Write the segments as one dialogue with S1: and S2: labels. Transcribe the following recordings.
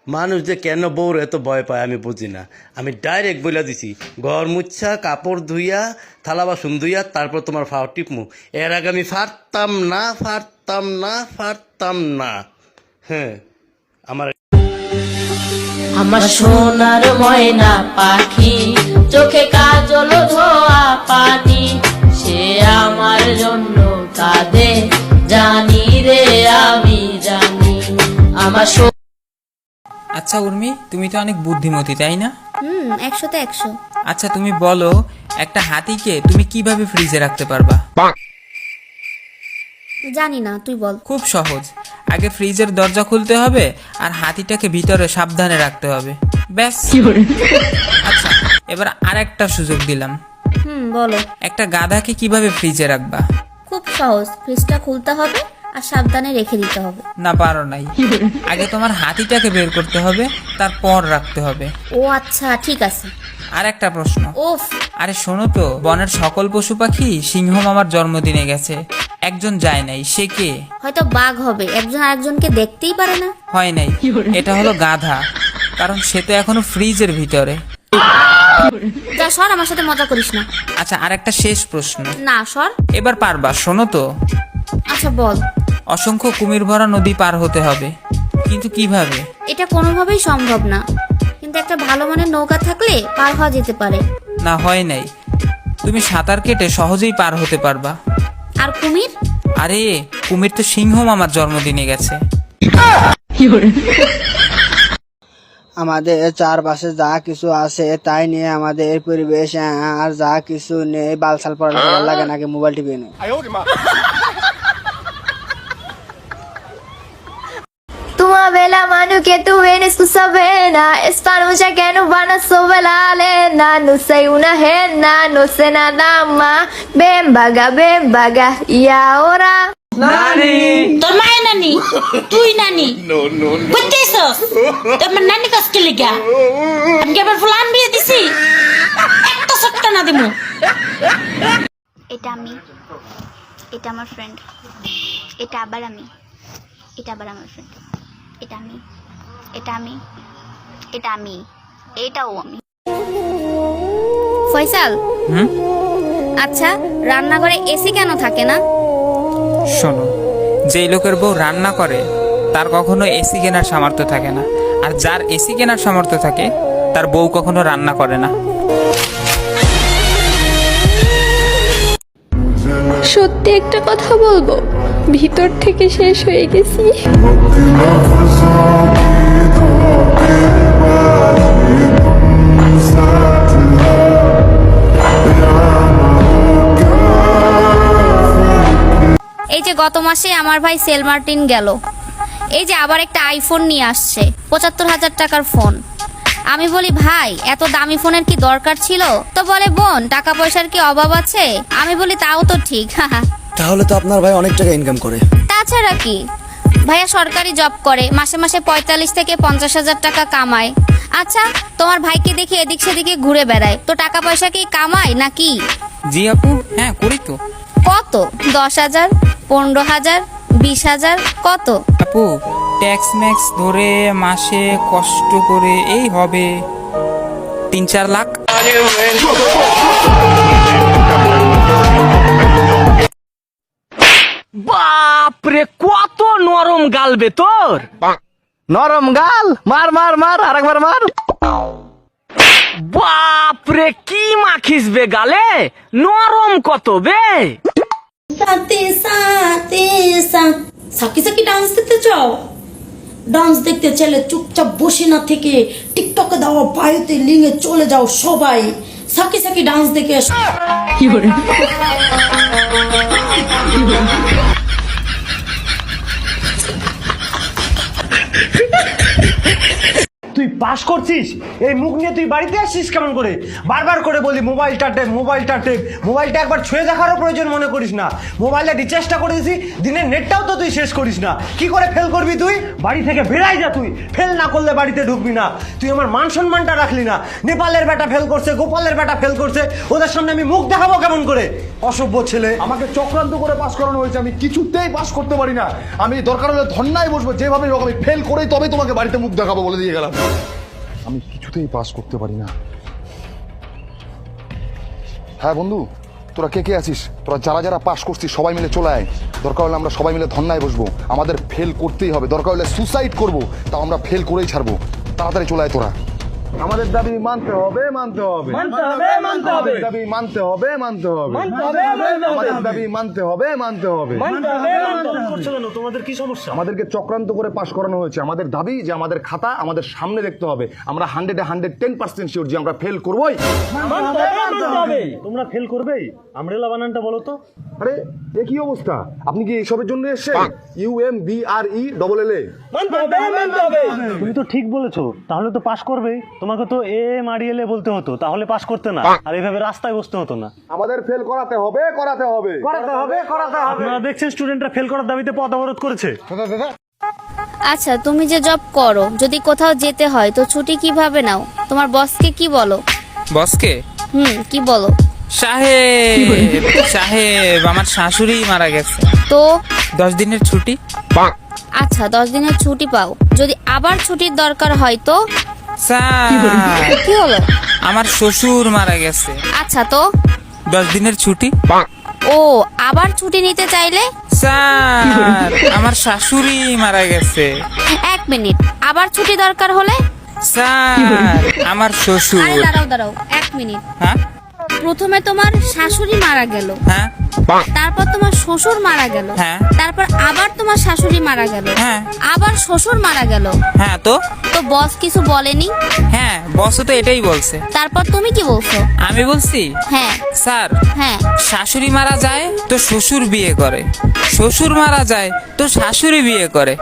S1: মানুষ যে কেন বউর এত ভয় পায় আমি বুঝি না। আমি ডাইরেক্ট বলে দিছি, ঘর মুচ্ছা কাপড় ধুইয়া থালা বাসন ধুইয়া তারপর তোমার ফাও টিপমু। এর আগে আমি ফারতাম না, ফারতাম না, ফারতাম না। হ্যাঁ, আমার
S2: আমার সোনার ময়না পাখি, চোখে কাজল ধোয়া পানি, সে আমার জন্য কাঁদে, জানি রে আমি জানি। আমার
S3: আচ্ছা উর্মি, তুমি তো অনেক বুদ্ধিমতী তাই না?
S4: 100তে 100।
S3: আচ্ছা তুমি বলো, একটা হাতিকে তুমি কিভাবে ফ্রিজে রাখতে পারবা?
S4: জানি না, তুই বল।
S3: খুব সহজ। আগে ফ্রিজের দরজা খুলতে হবে আর হাতিটাকে ভিতরে সাবধানে রাখতে হবে, ব্যাস। আচ্ছা, এবার আরেকটা সুযোগ দিলাম।
S4: বলো।
S3: একটা গাধাকে কিভাবে ফ্রিজে রাখবা?
S4: খুব সহজ, ফ্রিজটা খুলতে হবে আর সাবধানে রেখে দিতে হবে।
S3: না, পারো নাই। আগে তোমার হাতিটাকে বের করতে হবে, তারপর রাখতে হবে।
S4: ও আচ্ছা, ঠিক আছে।
S3: আর একটা প্রশ্ন।
S4: ওফ,
S3: আরে শোনো তো, বনের সকল পশু পাখি সিংহ মামার জন্মদিনে গেছে, একজন যায় নাই, সে কে?
S4: হয়তো বাঘ হবে, একজন আরেকজনকে দেখতেই পারে না।
S3: হয় নাই, এটা হলো গাধা, কারণ সে তো এখনো ফ্রিজের ভিতরে।
S4: যা সর, আমার সাথে মজা করিস না।
S3: আচ্ছা, আর একটা শেষ প্রশ্ন।
S4: না, সর।
S3: এবার পারবা, শোনো তো।
S4: আচ্ছা বল।
S3: অসংখ্য কুমির ভরা নদী পার হতে হবে, কিন্তু কিভাবে?
S4: এটা কোনোভাবেই সম্ভব না, কিন্তু একটা ভালো মানের নৌকা থাকলে পার হওয়া যেতে পারে।
S3: না, হয় নাই। তুমি সাঁতার কেটে সহজেই পার হতে পারবা।
S4: আর কুমির?
S3: আরে কুমির তো সিংহ মামার জন্মদিনে গেছে।
S5: আমাদের চারপাশে যা কিছু আছে তাই নিয়ে আমাদের পরিবেশ, আর যা কিছু নেই বালসাল পড়া ভালো লাগে নাকি মোবাইল টিভি নেই।
S6: Tua bella mano che tu vienes tu sabena, espanucha que no van a sober la lena, no soy una henna, no sé nada más, ven vaga, y ahora...
S2: তোর মায়ের নানি, তুই নানি বুঝতেছস? তোমার নানি কাজকে লিগা আমি কি আবার ফুলান বিয়ে দিছি? একটা সট্টা না দিমু।
S7: এটা আমি, এটা আমার ফ্রেন্ড, এটা আবার আমি, এটা আবার আমার ফ্রেন্ড, এটা আমি, এটা আমি, এটা আমি, এটাও আমি।
S4: ফয়সাল, আচ্ছা রান্নাঘরে এসি কেন থাকে না?
S3: শোনো, যেই লোকের বউ রান্না করে তার কখনো এসি কেনার সামর্থ্য থাকে না, আর যার এসি কেনার সামর্থ্য থাকে তার বউ কখনো রান্না করে না।
S6: সত্যি একটা কথা বলবো, ভিতর থেকে শেষ হয়ে গেছি।
S4: এই যে গত মাসে আমার ভাই সেল মার্টিন গেল, এই যে আবার একটা আইফোন নিয়ে আসছে, 75,000 টাকার ফোন। আমি বলি ভাই এত দামি ফোনের কি দরকার ছিল? তো বলে বোন টাকা পয়সার কি অভাব আছে? আমি বলি তাও তো ঠিক।
S8: তাহলে তো আপনার ভাই অনেক টাকা ইনকাম করে।
S4: তাছাড়া কি, ভাইয়া সরকারি জব করে, মাসে মাসে 45 থেকে 50,000 টাকা কামায়। আচ্ছা তোমার ভাইকে দেখে এদিক সেদিকে ঘুরে বেড়ায়, তো টাকা পয়সা কি কামায় নাকি?
S3: জি আপু, হ্যাঁ করি তো।
S4: কত? 10,000, 15,000, 20,000, কত?
S3: আপু ট্যাক্স ম্যাক্স ধরে মাসে কষ্ট করে এই হবে 3-4 লাখ।
S9: বাপরে, কত নরম গাল বে তোর! নরম গাল, মার মার মার, আরেকবার মার। বাপরে, কি মাখিস বে গালে, নরম কত বে!
S2: সাথে সাথে সাকি সাকি ডান্স দেখতে চাও? ডান্স দেখতে চাইলে চুপচাপ বসে না থেকে টিকটকে দাও, বায়ুতে লিঙ্গে চলে যাও সবাই, সাকি সাকি ডান্স দেখে আসো।
S9: তুই পাস করছিস, এই মুখ নিয়ে তুই বাড়িতে আসছিস কেমন করে? বারবার করে বলি মোবাইলটা টেপ, মোবাইলটা টেপ। মোবাইলটা একবার ছুঁয়ে দেখারও প্রয়োজন মনে করিস না। মোবাইলে রিচার্জটা করে দিয়েছি, দিনের নেটটাও তো তুই শেষ করিস না। কি করে ফেল করবি তুই? বাড়ি থেকে বেরাই যা তুই। ফেল না করলে বাড়িতে ঢুকবি না। তুই আমার মান সম্মানটা রাখলি না। নেপালের বেটা ফেল করছে, গোপালের বেটা ফেল করছে, ওদের সামনে আমি মুখ দেখাবো কেমন করে? অসভ্য ছেলে।
S10: আমাকে চক্রান্ত করে পাস করানো হয়েছে, আমি কিছুতেই পাস করতে পারি না। আমি দরকার হলে ধর্নায় বসবো, যেভাবে হোক আমি ফেল করেই তবে তোমাকে বাড়িতে মুখ দেখাবো বলে দিয়ে গেলাম। আমি কিছুতেই পাস করতে পারি না। হ্যাঁ বন্ধু, তোরা কে কে আছিস? তোরা যারা যারা পাস করছিস সবাই মিলে চলে আয়। দরকার হলে আমরা সবাই মিলে ধর্নায় বসবো। আমাদের ফেল করতেই হবে, দরকার হলে সুসাইড করবো, তাও আমরা ফেল করেই ছাড়বো। তাড়াতাড়ি চলে আয় তোরা। আমাদের দাবি মানতে হবে, মানতে হবে,
S9: মানতে হবে, মানতে হবে।
S10: আমাদের দাবি মানতে হবে, মানতে হবে, আমাদের দাবি মানতে হবে, মানতে হবে।
S9: তোমাদের কি সমস্যা?
S10: আমাদেরকে চক্রান্ত করে পাশ করানো হয়েছে। আমাদের দাবি যে আমাদের খাতা আমাদের সামনে দেখতে হবে। আমরা 110% শিওর যে আমরা ফেল করবোই।
S9: তোমরা ফেল করবেই। আমরেলা বানানটা বলো তো।
S10: আরে এ কি অবস্থা? আপনি কি এসবের জন্য এসেছেন? UMBRELLA।
S9: তুমি তো ঠিক বলেছো, তাহলে তো পাস করবেই। তোমাকে তো MRELA বলতে হতো, তাহলে পাস করতে না, আর এইভাবে রাস্তায় বসতে হতো না।
S10: আমাদের ফেল করাতে হবে, করাতে হবে,
S9: করাতে হবে, করাতে হবে। আপনারা দেখছেন স্টুডেন্টরা ফেল করার দাবিতে পথ অবরোধ করেছে।
S4: আচ্ছা, তুমি যে জব করো, যদি কোথাও যেতে হয় তো ছুটি কিভাবে নাও? তোমার বসকে কি বলো?
S3: বসকে?
S4: কি বলো?
S3: সাহেব সাহেব, আমার শাশুড়ি মারা গেছে,
S4: তো
S3: 10 দিনের ছুটি।
S4: আচ্ছা, 10 দিনের ছুটি পাও, যদি আবার ছুটির দরকার হয় তো?
S3: স্যার,
S4: কি হলো?
S3: আমার শ্বশুর মারা গেছে,
S4: আচ্ছা, তো
S3: 10 দিনের ছুটি।
S4: ও, আবার ছুটি নিতে চাইলে?
S3: স্যার, আমার শাশুড়ি মারা গেছে।
S4: 1 মিনিট, আবার ছুটি দরকার হলে?
S3: স্যার, আমার শ্বশুর।
S4: আরে দাঁড়াও 1 মিনিট।
S3: হ্যাঁ
S4: প্রথমে তোমার শাশুড়ি মারা গেল,
S3: হ্যাঁ
S4: তারপর তোমার শ্বশুর মারা গেল,
S3: হ্যাঁ।
S4: তারপর আবার তোমার শাশুড়ি মারা গেল,
S3: হ্যাঁ।
S4: আবার শ্বশুর মারা গেল।
S3: হ্যাঁ, তো
S4: বস কিছু বলেনি?
S3: হ্যাঁ, বসও তো এটাই বলছে।
S4: তারপর তুমি কি বলছো?
S3: আমি বলছি,
S4: হ্যাঁ
S3: স্যার,
S4: হ্যাঁ,
S3: শাশুড়ি মারা যায় তো শ্বশুর বিয়ে করে, শ্বশুর মারা যায় তো শাশুড়ি বিয়ে করে।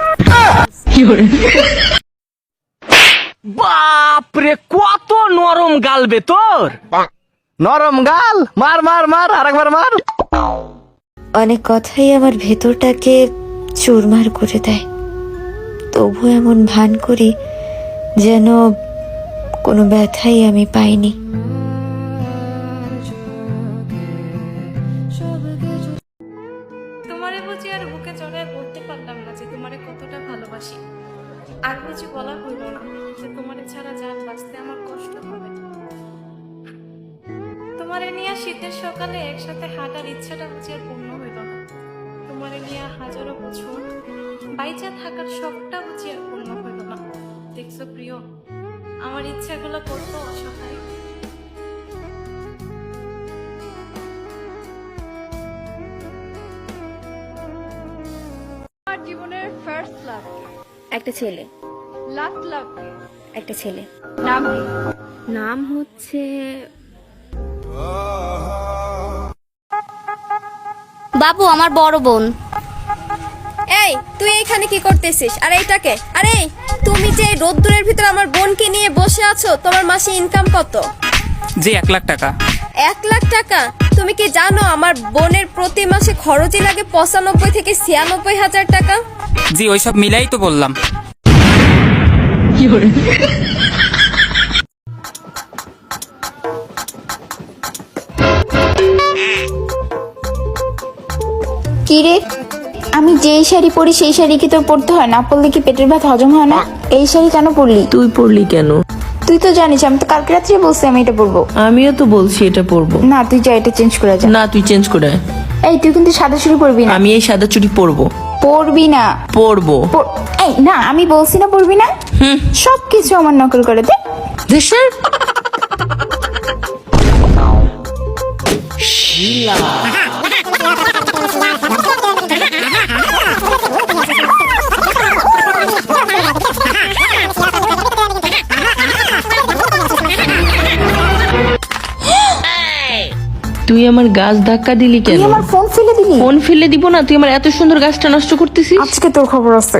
S9: বাপরে, কত নরম গাল বে তোর। নরম গাল, মার মার মার, আরেকবার মার।
S6: অনেক কথাই আমার ভেতরটাকে চুরমার করে দেয়, তবু এমন ভান করি যেন কোনো ব্যথাই আমি পাইনি।
S11: তোমারে বুঝি আর বুকে জড়ায় বলতে পারলাম না যে তোমারে কতটা ভালোবাসি। আর বুঝি বলা হইল না যে তোমারে ছাড়া জান বাঁচতে আমার কষ্ট হবে। তোমারে নিয়ে শীতের সকালে একসাথে হাঁটার ইচ্ছাটা বুঝি আর পূর্ণ হইল না। তোমারে নিয়ে হাজারো বছর বাইচা থাকার শখটা বুঝি আর পূর্ণ হইল না। দেখছো প্রিয়, আমার ইচ্ছাগুলো কত অসহায়।
S6: জীবনের ফার্স্ট লাভ,
S4: একটা ছেলে,
S6: লাস্ট লাভ,
S4: একটা ছেলে।
S6: নাম
S4: নাম হচ্ছে বাবু, আমার বড় বোন।
S6: এই, তুই এখানে কি করতেছিস? আর এইটাকে? আরে তুমি যে রোদ্দুরের ভিতর আমার বোনকে নিয়ে বসে আছো, তোমার মাসে ইনকাম কত?
S3: জি 1 লাখ টাকা।
S6: 1 লাখ টাকা? তুমি কি জানো আমার বোনের প্রতি মাসে খরচই লাগে 95 থেকে 96 হাজার টাকা?
S3: জি, ওইসব মিলাই তো বললাম।
S7: কি রে, আমি যেই শাড়ি পরি সেই শাড়ি কি তোর পরতে হয়? না পরলে কি পেটের ভাত হজম হয় না? এই শাড়ি কেন পরলি?
S12: তুই পড়লি কেন?
S7: তুই তো জানিস আমি তো কালকে রাত্রে বলছি আমি এটা পরবো।
S12: আমিও তো বলছি এটা পরবো।
S7: না, তুই যা, এটা চেঞ্জ করে যা।
S12: না, তুই চেঞ্জ করে আয়।
S7: এই, তুই কিন্তু সাদা চুড়ি পরবি না।
S12: আমি এই সাদা চুড়ি পরবো।
S7: পরবি না।
S12: পরবো।
S7: এই না, আমি বলছি না পরবি না। সবকিছু আমার নকল করে দে।
S12: দেশের তুই আমার গাছ ধাক্কা দিলি কেন?
S7: তুই আমার ফোন ফেলে দিলি।
S12: ফোন ফেলে দিব না, তুই আমার এত সুন্দর গাছটা নষ্ট করতেছিস।
S7: আজকে তোর খবর আছে।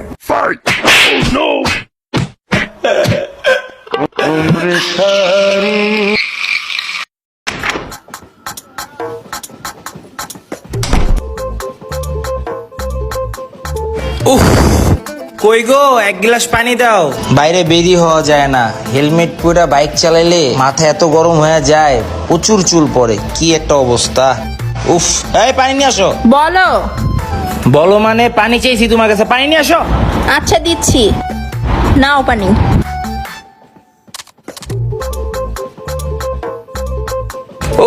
S13: কই গো, এক গ্লাস পানি দাও। বাইরে বেরিয়ে হওয়া যায় না, হেলমেট পরে বাইক চালাইলে মাথা এত গরম হয়ে যায়, প্রচুর চুল পড়ে, কি একটা অবস্থা। উফ, এই পানি নিয়ে আসো।
S12: বলো।
S13: বলো মানে পানি চাইছি তোমার কাছে, পানি নিয়ে আসো।
S12: আচ্ছা দিচ্ছি, নাও পানি।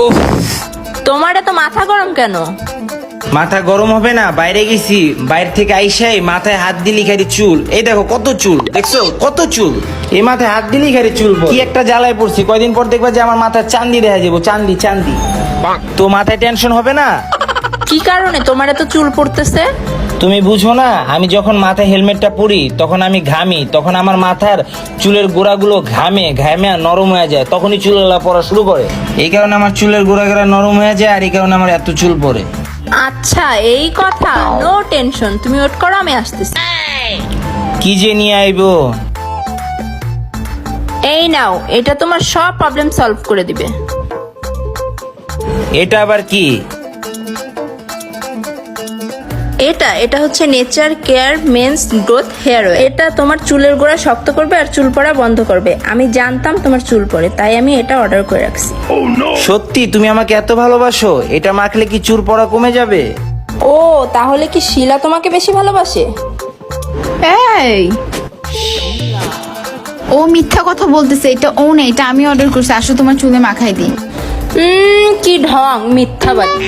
S13: উফ,
S12: তোমার এত মাথা গরম কেন?
S13: মাথা গরম হবে না, বাইরে গেছি, বাইরে থেকে আইসাই মাথায় হাত দিলি খালি চুল। এই দেখো কত চুল, দেখছো কত চুল, এই মাথায় হাত দিলি খালি চুল। কি একটা জ্বালায় পড়ছি, কয়দিন পর দেখবা যে আমার মাথায় চান্দি দেখা যাবো, চান্দি চান্দি। তো মাথায় টেনশন হবে না?
S12: কি কারণে তোমার এত চুল পড়তেছে?
S13: তুমি বুঝো না, আমি যখন মাথায় হেলমেটটা পরি তখন আমি ঘামি, তখন আমার মাথার চুলের গোড়াগুলো ঘামে ঘামে নরম হয়ে যায়, তখনই চুলগুলা পড়া শুরু করে। এই কারণে আমার চুলের গোড়াগুলা নরম হয়ে যায়, আর এই কারণে আমার এত চুল পড়ে।
S12: আচ্ছা এই কথা, নো টেনশন, তুমি ওয়েট করো, আমি আসতেছি।
S13: কি যে নিয়ে আইবো?
S12: এই নাও, এটা তোমার সব প্রবলেম সলভ করে দিবে।
S13: এটা আবার কি?
S12: এটা হচ্ছে Nature Care men's growth hair oil. এটা তোমার চুলের গোড়া শক্ত করবে আর চুল পড়া বন্ধ করবে। আমি জানতাম তোমার চুল পড়ে, তাই আমি এটা অর্ডার করে রাখছি।
S13: সত্যি তুমি আমাকে এত ভালোবাসো? এটা মাখলে কি চুল পড়া কমে যাবে?
S12: ও তাহলে কি শিলা তোমাকে বেশি ভালোবাসে? এই
S7: ও মিথ্যা কথা বলতেছে, এটা ও না, এটা আমি অর্ডার করছি। আসো তোমার চুলে মাখাই দিই।
S12: কি ঢং, মিথ্যাবাদী।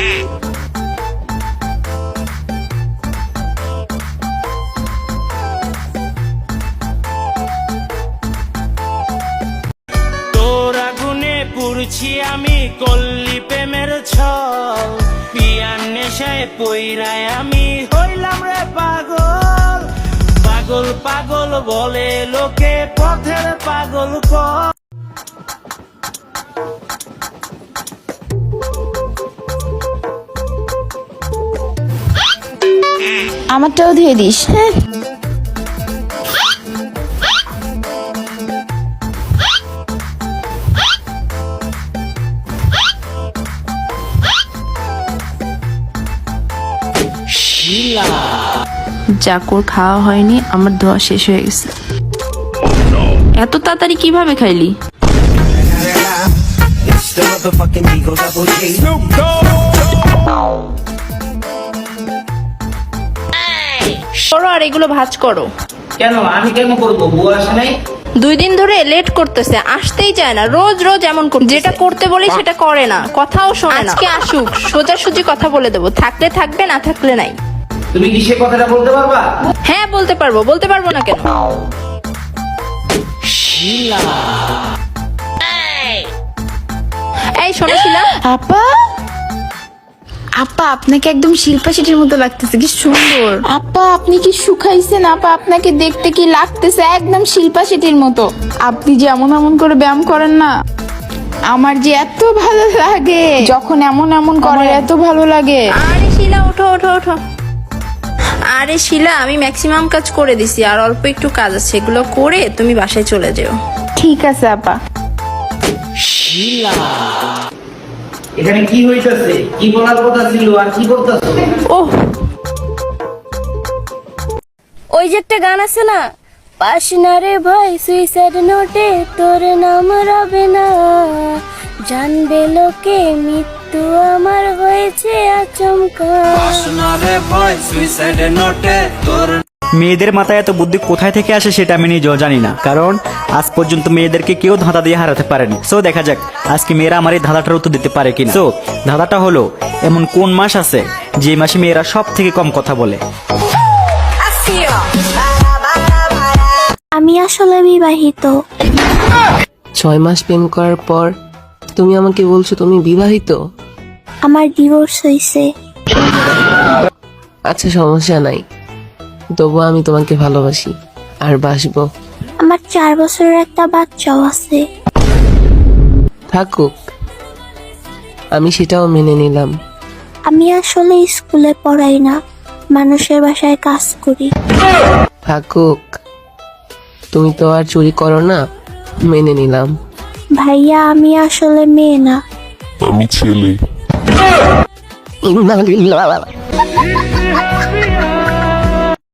S13: তোর আগুনে পুড়ছি আমি, কল্লি প্রেমের ছল, পিয়ার নেশায় পইরায় আমি হইলাম রে পাগল। পাগল পাগল বলে লোকে, পথের পাগল কর।
S7: আমারটাও ধুয়ে দিস। হ্যাঁ,
S12: জাকুর খাওয়া হয়নি, আমার ধোয়া শেষ হয়ে গেছে। এত তাড়াতাড়ি কিভাবে খাইলি? করো আর এগুলো ভাঁজ করো।
S13: কেন আমি কেন করবো? বউ আসে নাই?
S12: 2 দিন ধরে লেট করতেছে, আসতেই চায় না, রোজ রোজ এমন করে। যেটা করতে বলি সেটা করে না, কথাও শোনে না। আজকে আসুক, সোজাসুজি কথা বলে দেবো, থাকলে থাকবে, না থাকলে নাই।
S13: তুমি কি সে কথাটা বলতে পারবা?
S12: হ্যাঁ বলতে পারবো, বলতে পারবো না কেন? এই শোনো শিলা।
S7: আপা আপা আপনাকে একদম শিল্পা শেঠির মতো লাগতেছে, কি সুন্দর। আপা আপনি কি শুকাইছেন? আপা আপনাকে দেখতে কি লাগতেছে, একদম শিল্পা শেঠির মতো। আপনি যে এমন এমন করে ব্যায়াম করেন না, আমার যে এত ভালো লাগে যখন এমন এমন করে, এত ভালো লাগে।
S12: আরে শিলা ওঠো ওঠো ওঠো। আরে শিলা, আমি ম্যাক্সিমাম কাজ করে দিছি, আর অল্প একটু কাজ আছে, এগুলো করে তুমি বাসায় চলে যেও।
S7: ঠিক আছে আপা।
S13: শিলা, এখানে কি হইতাছে? কি বলার কথা ছিল আর কি করতেছো?
S12: ওহ,
S4: ওই যে একটা গান আছে না, পাস না রে ভাই সুইসাইড নোটে তোর নাম রবে না, জানবে লোকে মৃত্যু আমার হয়েছে আচমকা।
S14: মেয়েদের মাথায় এত বুদ্ধি কোথায় থেকে আসে সেটা আমি নিজেও জানি না, কারণ আজ পর্যন্ত মেয়েদেরকে কেউ ধাঁধা দিয়ে হারাতে পারেনি। সো দেখা যাক আজকে মেয়েরা আমার এই ধাঁধাটার উত্তর দিতে পারে কিনা। সো ধাঁধাটা হলো, এমন কোন মাস আছে যে মাসে মেয়েরা সব থেকে কম কথা বলে?
S4: আমি আসলে বিবাহিত।
S12: 6 মাস প্রেম করার পর তুমি আমাকে বলছো তুমি বিবাহিত?
S4: আমার ডিভোর্স হয়েছে।
S12: আচ্ছা সমস্যা নাই, তবু আমি তোমাকে ভালোবাসি আর বাসবো।
S4: আমার 4 বছরের একটা বাচ্চাও আছে।
S12: থাকুক, আমি সেটাও মেনে নিলাম।
S4: আমি আসলে স্কুলে পড়াই না, মানুষের বাসায় কাজ করি।
S12: থাকুক, তুমি তো আর চুরি করো না,
S15: মেনে নিলাম।
S6: ভাইয়া আমি আসলে মেয়ে না।
S10: আমি ছেলে।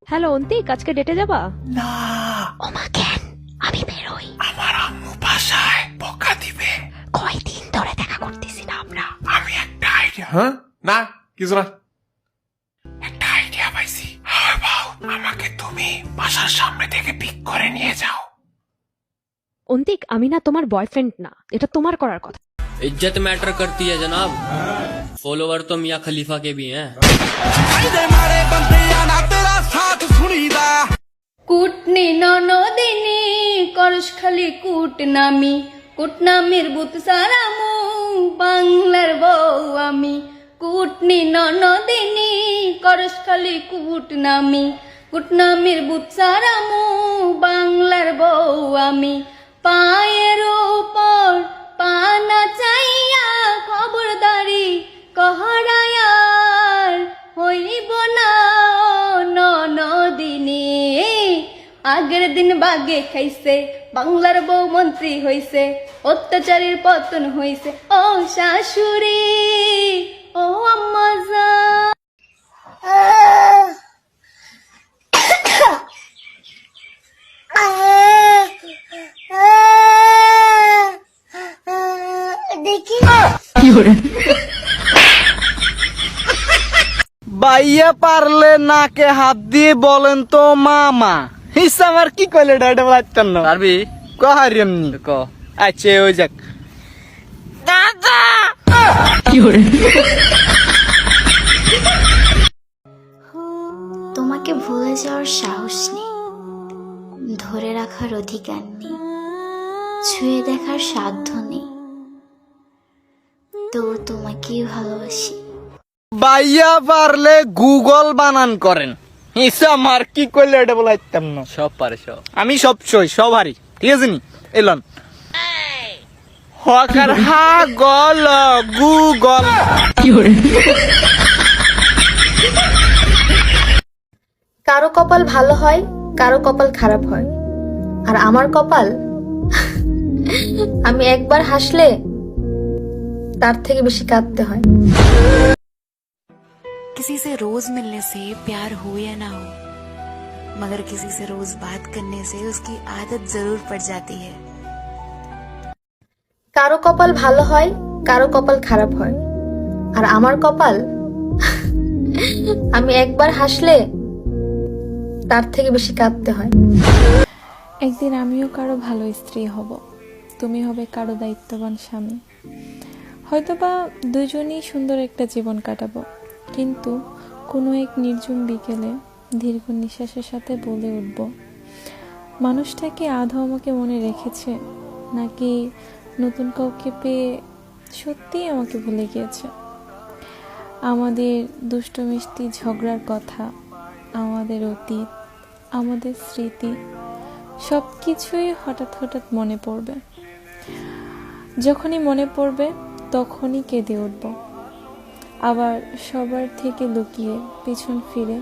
S11: হ্যালো অন্তিক, আজকে ডেটে যাবা?
S6: ওমা কেন, আমি বেরোই।
S9: আমার আম্মু বাসায় বকা দিবে।
S6: কয়দিন ধরে দেখা করতেছি না আমরা।
S9: আমি একটা আইডিয়া, হ্যাঁ না কিছু না, একটা আইডিয়া পাইছি। হ্যাঁ বাউ, আমাকে তুমি বাসার সামনে থেকে পিক করে নিয়ে যাও।
S11: অন্তিক, আমি না তোমার বয়ফ্রেন্ড না, এটা তোমার করার কথা।
S15: इज्जत मैटर करती है जनाब, फॉलोवर तो मियाँ खलीफा के भी हैं।
S6: কুটনি ননদিনী করস খালি কুট নামি, কুট নামের বুত সারামু বাংলার বউ আমি। কুটনি ননদিনী করস খালি কুট নামি, কুট নামের বুত সারামু বাংলার বউ আমি। পায়ের উপর পানা চাইয়া খবরদারি কহরায়ার হইব না ননদিনী। আগের দিন বাগে খাইছে, বাংলার বউ মন্ত্রী হইছে, অত্যাচারের পতন হইছে। ও শাশুড়ি, ও আম্মা জান।
S13: বাইয়া পারলে নাকে হাত দিয়ে বলেন তো মামা। হিসা আমার কি কইলে এটা বাচ্চান না পারবি কহারি এমনি ক। আচ্ছা ওই যাক দাদা কি করে।
S7: তোমাকে ভুলে যাওয়ার সাহস নেই, ধরে রাখার অধিকার নেই, ছুঁয়ে দেখার সাধ্য নেই, তবু তোমাকেই ভালোবাসি।
S13: বাইয়া পারলে গুগল বানান করেন। হিসা আমার কি কইলে এটা বলাইতাম না। সব পারে সব, আমি সব সই সব হারি, ঠিক আছে নি। এলন হকার হা গল গুগল কি করে।
S12: কারো কপাল ভালো হয়, কারো কপাল খারাপ হয়, আর আমার কপাল আমি একবার হাসলে তার থেকে বেশি কাঁদতে হয়।
S16: किसी से रोज मिलने से प्यार हो या ना हो, मगर किसी से रोज बात करने से उसकी आदत जरूर पड़ जाती है।
S12: কারো কপাল ভালো হয়, কারো কপাল খারাপ হয়, আর আমার কপাল আমি একবার হাসলে তার থেকে বেশি কাঁদতে হয়।
S11: একদিন আমিও কারো ভালো স্ত্রী হব, তুমি হবে কারো দায়িত্ববান স্বামী। হয়তোবা দুজনেই সুন্দর একটা জীবন কাটাবো, কিন্তু কোনো এক নির্জন বিকেলে দীর্ঘ নিঃশ্বাসের সাথে বলে উঠব, মানুষটা কি আদৌ আমাকে মনে রেখেছে, নাকি নতুন কাউকে পেয়ে সত্যিই আমাকে ভুলে গিয়েছে। আমাদের দুষ্ট মিষ্টি ঝগড়ার কথা, আমাদের অতীত, আমাদের স্মৃতি, সব কিছুই হঠাৎ হঠাৎ মনে পড়বে। যখনই মনে পড়বে তখনই কেঁদে উঠব, আবার সবার থেকে লুকিয়ে পিছন ফিরে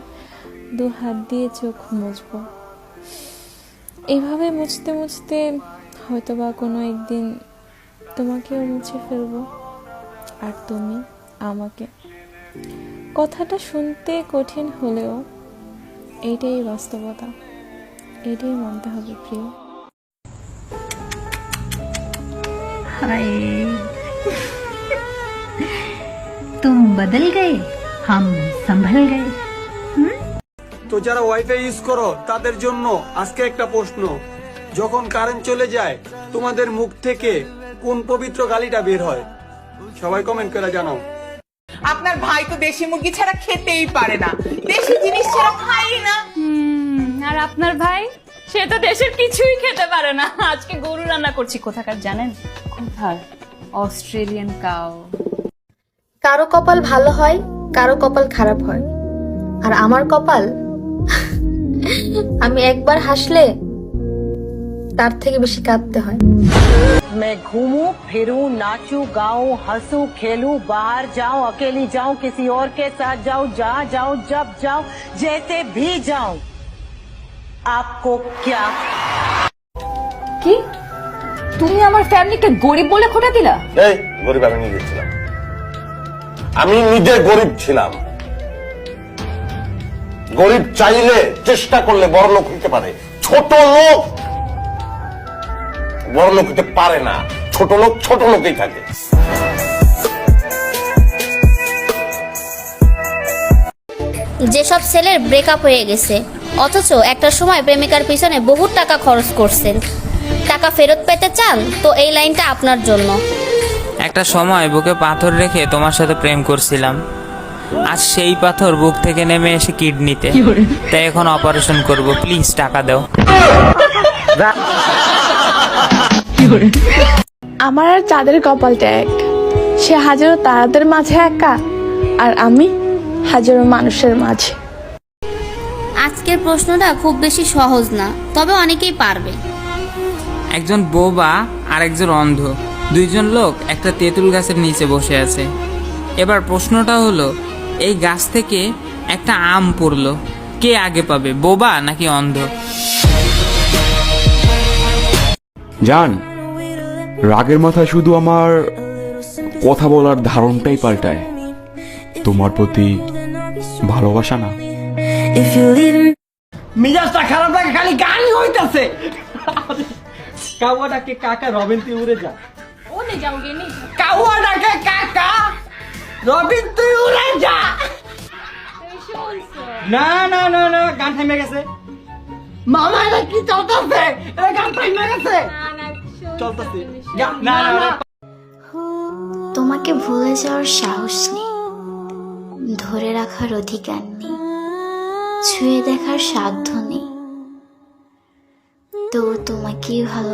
S11: দু হাত দিয়ে চোখ মুছব। এভাবে মুছতে মুছতে হয়তোবা কোনো একদিন তোমাকেও মুছে ফেলবো, আর তুমি আমাকে। কথাটা শুনতে কঠিন হলেও এইটাই বাস্তবতা, এটাই মানতে হবে প্রিয়।
S17: हाय तुम बदल गए, हम संभल गए।
S18: তো যারা ওয়াইফাই ইউজ করো তাদের জন্য আজকে একটা প্রশ্ন, যখন কারেন্ট চলে যায় তোমাদের মুখ থেকে কোন পবিত্র গালিটা বের হয়? সবাই কমেন্ট করে জানাও।
S19: আপনার ভাই তো দেশি মুরগি ছাড়া খেতেই পারে না, দেশি জিনিস ছাড়া খাই না।
S20: আর আপনার ভাই, সে তো দেশের কিছুই খেতে পারে না। আজকে গরু রান্না করছি, কোথাকার জানেন? কোথায়? Australian cow.
S12: কারো কপাল ভালো হয়, কারো কপাল খারাপ হয়, আর আমার কপাল আমি একবার হাসলে তার থেকে বেশি কাঁদতে হয়।
S21: मैं घूमूं फिरूं नाचूं गाऊं हंसूं खेलूं, बाहर जाऊं अकेली जाऊं किसी और के साथ जाऊं, जहाँ जाऊं जब जाऊं जैसे भी जाऊं, आपको क्या
S12: কি
S20: তুমি আমার ফ্যামিলিকে গরিব বলে খোটা দিলা?
S1: এই গরিব আমি নিজে ছিলাম, আমি নিজে গরিব ছিলাম। গরিব চাইলে চেষ্টা করলে বড় লোক হইতে পারে, ছোট লোক বড় লোক হইতে পারে না, ছোট লোক ছোট লোকই থাকে।
S4: যেসব ছেলের ব্রেকআপ হয়ে গেছে অথচ একটা সময় প্রেমিকার পিছনে বহু টাকা খরচ করছেন, টাকা ফেরত পেতে চান, তো এই লাইনটা আপনার জন্য।
S3: একটা সময় বুকে পাথর রেখে তোমার সাথে প্রেম করছিলাম, আজ সেই পাথর বুক থেকে নেমে এসে কিডনিতে, তাই এখন অপারেশন করব, প্লিজ টাকা দাও।
S12: আমার আর চাঁদের কপালটা এক, সে হাজারো তারাদের মাঝে একা, আর আমি হাজারো মানুষের মাঝে।
S4: আজকের প্রশ্নটা খুব বেশি সহজ না, তবে অনেকেই পারবে।
S3: একজন বোবা আর একজন অন্ধ, দুইজন লোক একটা তেঁতুল গাছের নিচে বসে আছে। এবার প্রশ্নটা হলো, এই গাছ থেকে একটা আম পড়লো, কে আগে পাবে, বোবা নাকি অন্ধ?
S22: জান, রাগের মাথায় শুধু আমার কথা বলার ধারণটাই পাল্টায়, তোমার প্রতি ভালোবাসা না।
S5: মিজাজটা খারাপ লাগে, খালি গানই হইতাছে। কাউয়া ডাকে কাকা, রবিন তুই উড়ে যা।
S20: ওনে যাওগে নি,
S5: কাউয়া ডাকে কাকা, রবিন তুই উড়ে যা। না না না না, গান থেমে গেছে। মামা এটা কি চলতেছে? এটা গান থেমে গেছে। চলতেছে। না না,
S7: তোমাকে ভুলে যাওয়ার সাহস নেই, ধরে রাখার অধিকার নেই, ছুঁয়ে দেখার সাধ্য নেই, তো তোমাকেই ভালো